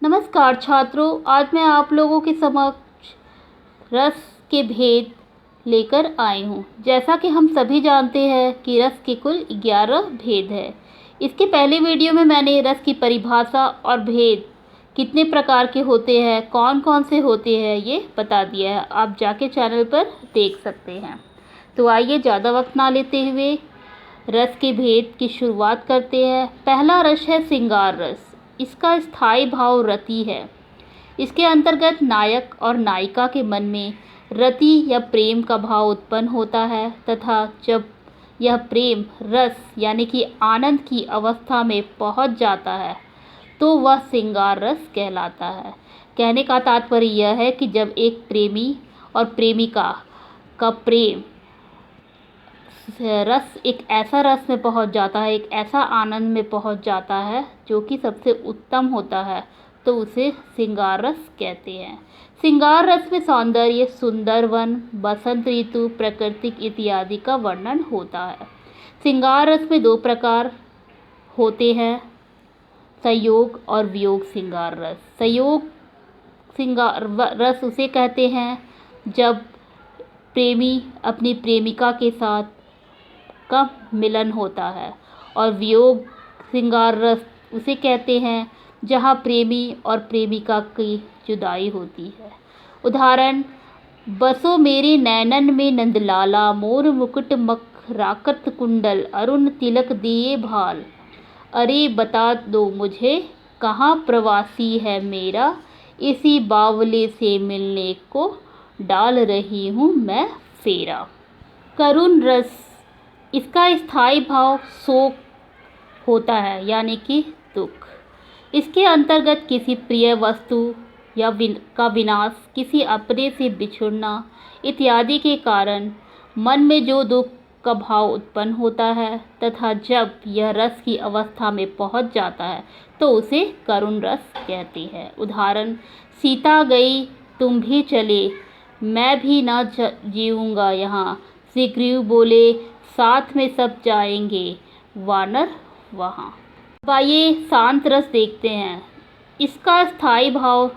नमस्कार छात्रों, आज मैं आप लोगों के समक्ष रस के भेद लेकर आई हूँ। जैसा कि हम सभी जानते हैं कि रस के कुल 11 भेद है। इसके पहले वीडियो में मैंने रस की परिभाषा और भेद कितने प्रकार के होते हैं, कौन कौन से होते हैं, ये बता दिया है। आप जाके चैनल पर देख सकते हैं। तो आइए ज़्यादा वक्त ना लेते हुए रस के भेद की शुरुआत करते हैं। पहला रस है श्रृंगार रस। इसका स्थायी भाव रति है। इसके अंतर्गत नायक और नायिका के मन में रति या प्रेम का भाव उत्पन्न होता है तथा जब यह प्रेम रस यानी कि आनंद की अवस्था में पहुंच जाता है तो वह श्रृंगार रस कहलाता है। कहने का तात्पर्य यह है कि जब एक प्रेमी और प्रेमिका का प्रेम रस एक ऐसा रस में पहुंच जाता है, एक ऐसा आनंद में पहुंच जाता है जो कि सबसे उत्तम होता है, तो उसे श्रृंगार रस कहते हैं। श्रृंगार रस में सौंदर्य, सुंदर वन, बसंत ऋतु, प्राकृतिक इत्यादि का वर्णन होता है। श्रृंगार रस में 2 प्रकार होते हैं, संयोग और वियोग श्रृंगार रस। संयोग श्रृंगार रस उसे कहते हैं जब प्रेमी अपनी प्रेमिका के साथ का मिलन होता है, और वियोग श्रृंगार रस उसे कहते हैं जहाँ प्रेमी और प्रेमिका की जुदाई होती है। उदाहरण: बसो मेरे नैनन में नंदलाला, मोर मुकुट मखराकृत कुंडल, अरुण तिलक दिए भाल, अरे बता दो मुझे कहाँ प्रवासी है मेरा, इसी बावले से मिलने को डाल रही हूँ मैं फेरा। करुण रस, इसका स्थायी भाव शोक होता है यानी कि दुख। इसके अंतर्गत किसी प्रिय वस्तु या का विनाश, किसी अपने से बिछुड़ना इत्यादि के कारण मन में जो दुख का भाव उत्पन्न होता है तथा जब यह रस की अवस्था में पहुंच जाता है तो उसे करुण रस कहते हैं। उदाहरण: सीता गई तुम भी चले, मैं भी ना जीऊँगा यहाँ, सुग्रीव बोले साथ में सब जाएंगे, वानर वहाँ। अब आइए शांत रस देखते हैं। इसका स्थायी भाव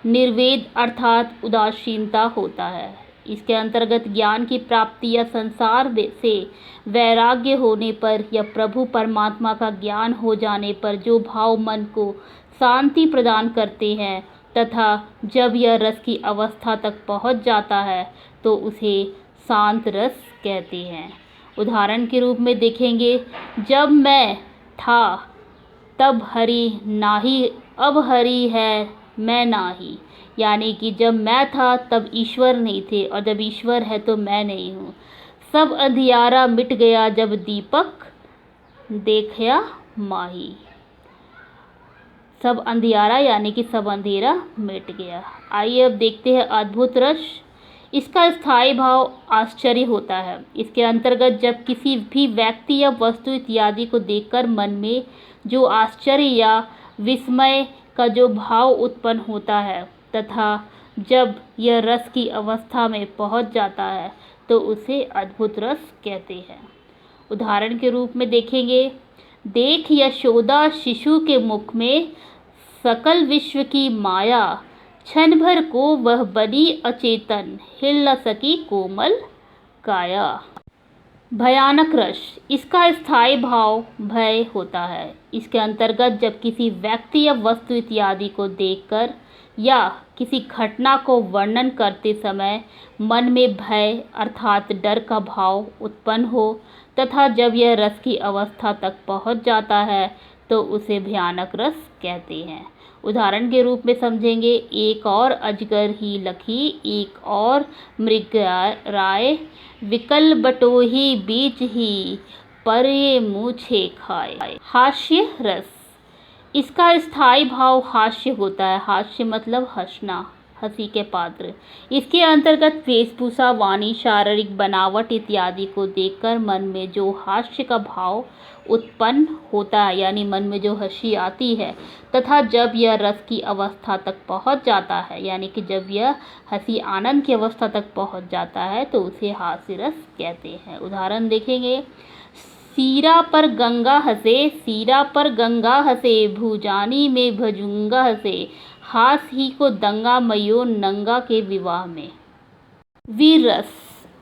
निर्वेद अर्थात उदासीनता होता है। इसके अंतर्गत ज्ञान की प्राप्ति या संसार से वैराग्य होने पर या प्रभु परमात्मा का ज्ञान हो जाने पर जो भाव मन को शांति प्रदान करते हैं तथा जब यह रस की अवस्था तक पहुंच जाता है तो उसे शांत रस कहते हैं। उदाहरण के रूप में देखेंगे: जब मैं था तब हरि नाही, अब हरि है मैं नाही। यानी कि जब मैं था तब ईश्वर नहीं थे और जब ईश्वर है तो मैं नहीं हूँ। सब अंधियारा मिट गया जब दीपक देखया माही। सब अंधियारा यानी कि सब अंधेरा मिट गया। आइए अब देखते हैं अद्भुत रस। इसका स्थायी भाव आश्चर्य होता है। इसके अंतर्गत जब किसी भी व्यक्ति या वस्तु इत्यादि को देखकर मन में जो आश्चर्य या विस्मय का जो भाव उत्पन्न होता है तथा जब यह रस की अवस्था में पहुंच जाता है तो उसे अद्भुत रस कहते हैं। उदाहरण के रूप में देखेंगे: देख यशोदा शिशु के मुख में सकल विश्व की माया, क्षण भर को वह बनी अचेतन, हिल न सकी कोमल काया। भयानक रस, इसका स्थायी भाव भय होता है। इसके अंतर्गत जब किसी व्यक्ति या वस्तु इत्यादि को देखकर या किसी घटना को वर्णन करते समय मन में भय अर्थात डर का भाव उत्पन्न हो तथा जब यह रस की अवस्था तक पहुंच जाता है तो उसे भयानक रस कहते हैं। उदाहरण के रूप में समझेंगे: एक और अजगर ही लखी, एक और मृगराय, विकल बटोही बीच ही, पर ये मूछे खाए। हास्य रस, इसका स्थायी भाव हास्य होता है। हास्य मतलब हंसना, हंसी के पात्र। इसके अंतर्गत वेशभूषा, वाणी, शारीरिक बनावट इत्यादि को देखकर मन में जो हास्य का भाव उत्पन्न होता है यानी मन में जो हंसी आती है तथा जब यह रस की अवस्था तक पहुंच जाता है यानी कि जब यह हंसी आनंद की अवस्था तक पहुंच जाता है तो उसे हास्य रस कहते हैं। उदाहरण देखेंगे: सीरा पर गंगा हंसे, सीरा पर गंगा हंसे, भुजानी में भजुंगा हंसे, हास ही को दंगा मयो नंगा के विवाह में। वीर रस,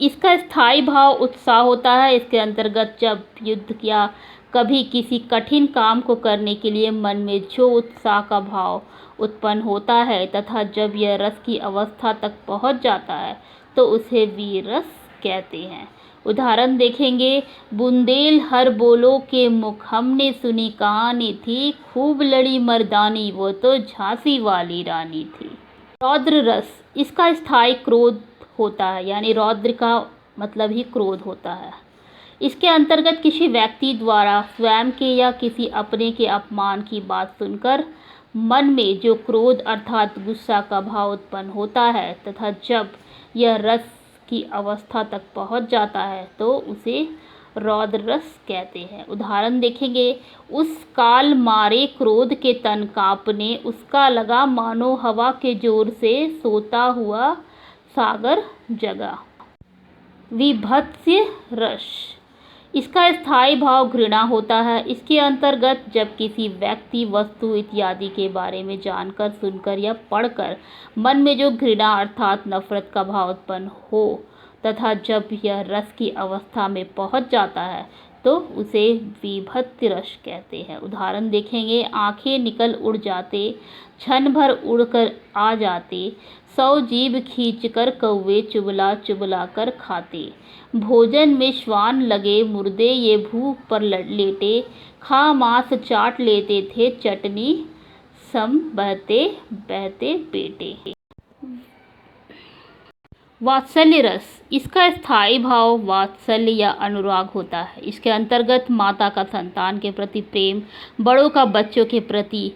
इसका स्थायी भाव उत्साह होता है। इसके अंतर्गत जब युद्ध या कभी किसी कठिन काम को करने के लिए मन में जो उत्साह का भाव उत्पन्न होता है तथा जब यह रस की अवस्था तक पहुंच जाता है तो उसे वीर रस कहते हैं। उदाहरण देखेंगे, बुंदेल हर बोलो के मुख हमने सुनी कहानी थी, खूब लड़ी मर्दानी वो तो झांसी वाली रानी थी। रौद्र रस, इसका स्थायी क्रोध होता है, यानी रौद्र का मतलब ही क्रोध होता है। इसके अंतर्गत किसी व्यक्ति द्वारा स्वयं के या किसी अपने के अपमान की बात सुनकर मन में जो क्रोध अर्थात गुस्सा का भाव उत्पन्न होता है तथा जब यह रस की अवस्था तक पहुंच जाता है तो उसे रौद्र रस कहते हैं। उदाहरण देखेंगे, उस काल मारे क्रोध के तन कांपने, उसका लगा मानो हवा के जोर से सोता हुआ सागर जगा। विभत्स्य रस, इसका स्थायी भाव घृणा होता है। इसके अंतर्गत जब किसी व्यक्ति, वस्तु इत्यादि के बारे में जानकर, सुनकर या पढ़कर मन में जो घृणा अर्थात नफरत का भाव उत्पन्न हो तथा जब यह रस की अवस्था में पहुंच जाता है तो उसे विभत्स्य रस कहते हैं। उदाहरण देखेंगे, आंखें निकल उड़ जाते, क्षण भर उड़कर आ जाते, 100 जीभ खींचकर कौवे चुबला चुबला कर खाते, भोजन में श्वान लगे मुर्दे ये भूख पर लेटे, खा मांस चाट लेते थे चटनी सम बहते बहते बेटे। वात्सल्य रस, इसका स्थायी भाव वात्सल्य या अनुराग होता है। इसके अंतर्गत माता का संतान के प्रति प्रेम, बड़ों का बच्चों के प्रति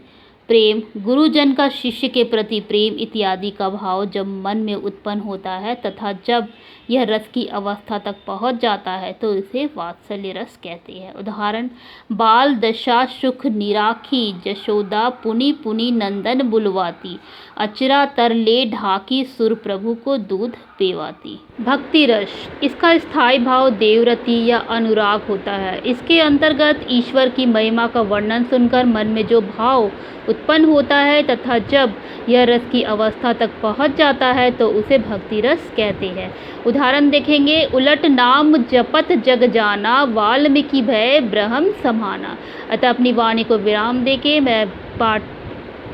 प्रेम, गुरुजन का शिष्य के प्रति प्रेम इत्यादि का भाव जब मन में उत्पन्न होता है तथा जब यह रस की अवस्था तक पहुंच जाता है तो इसे वात्सल्य रस कहते हैं। उदाहरण, बाल दशा सुख निराखी, जशोदा पुनि पुनि नंदन बुलवाती, अचरा तर ले ढाकी सुर प्रभु को दूध पेवाती। भक्ति रस, इसका स्थायी भाव देवरति या अनुराग होता है। इसके अंतर्गत ईश्वर की महिमा का वर्णन सुनकर मन में जो भाव उत्पन्न होता है तथा जब यह रस की अवस्था तक पहुंच जाता है तो उसे भक्ति रस कहते हैं। उदाहरण देखेंगे, उलट नाम जपत जग जाना, वाल्मीकि भय ब्रह्म समाना। अतः अपनी वाणी को विराम देके मैं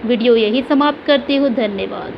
वीडियो यही समाप्त करती हूँ। धन्यवाद।